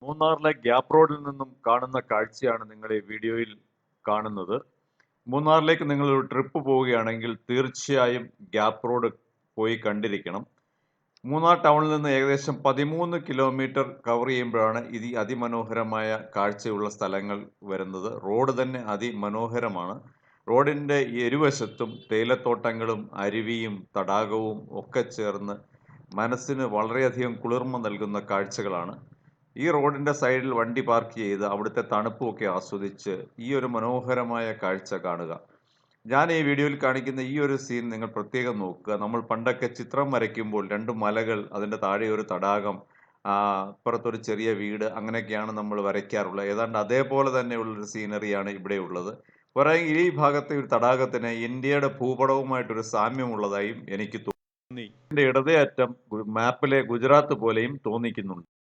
മൂന്നാറിലെ ഗ്യാപ്പ് റോഡിൽ നിന്നും കാണുന്ന കാഴ്ചയാണ് നിങ്ങൾ ഈ വീഡിയോയിൽ കാണുന്നത്. മൂന്നാറിലേക്ക് നിങ്ങൾ ഒരു ട്രിപ്പ് പോവുകയാണെങ്കിൽ തീർച്ചയായും ഗ്യാപ്പ് റോഡ് പോയി കണ്ടിരിക്കണം. മൂന്നാർ ടൗണിൽ നിന്ന് ഏകദേശം 13 കിലോമീറ്റർ കവർ ചെയ്യുമ്പോഴാണ് ഇത് അതിമനോഹരമായ കാഴ്ചയുള്ള സ്ഥലങ്ങൾ വരുന്നത്. റോഡ് തന്നെ അതിമനോഹരമാണ്. റോഡിൻ്റെ ഇരുവശത്തും തേയിലത്തോട്ടങ്ങളും അരുവിയും തടാകവും ഒക്കെ ചേർന്ന് മനസ്സിന് വളരെയധികം കുളിർമ നൽകുന്ന കാഴ്ചകളാണ്. ഈ റോഡിൻ്റെ സൈഡിൽ വണ്ടി പാർക്ക് ചെയ്ത് അവിടുത്തെ തണുപ്പുമൊക്കെ ആസ്വദിച്ച് ഈ ഒരു മനോഹരമായ കാഴ്ച കാണുക. ഞാൻ ഈ വീഡിയോയിൽ കാണിക്കുന്ന ഈ ഒരു സീൻ നിങ്ങൾ പ്രത്യേകം നോക്കുക. നമ്മൾ പണ്ടൊക്കെ ചിത്രം വരയ്ക്കുമ്പോൾ രണ്ട് മലകൾ, അതിൻ്റെ താഴെ ഒരു തടാകം, അപ്പുറത്തൊരു ചെറിയ വീട്, അങ്ങനെയൊക്കെയാണ് നമ്മൾ വരയ്ക്കാറുള്ളത്. ഏതാണ്ട് അതേപോലെ തന്നെയുള്ളൊരു സീനറിയാണ് ഇവിടെ ഉള്ളത്. പറയുമെങ്കിൽ ഈ ഭാഗത്തെ ഒരു തടാകത്തിന് ഇന്ത്യയുടെ ഭൂപടവുമായിട്ടൊരു സാമ്യമുള്ളതായും എനിക്ക് തോന്നി. ഇതിൻ്റെ ഇടതേ അറ്റം മാപ്പിലെ ഗുജറാത്ത് പോലെയും തോന്നിക്കുന്നുണ്ട്.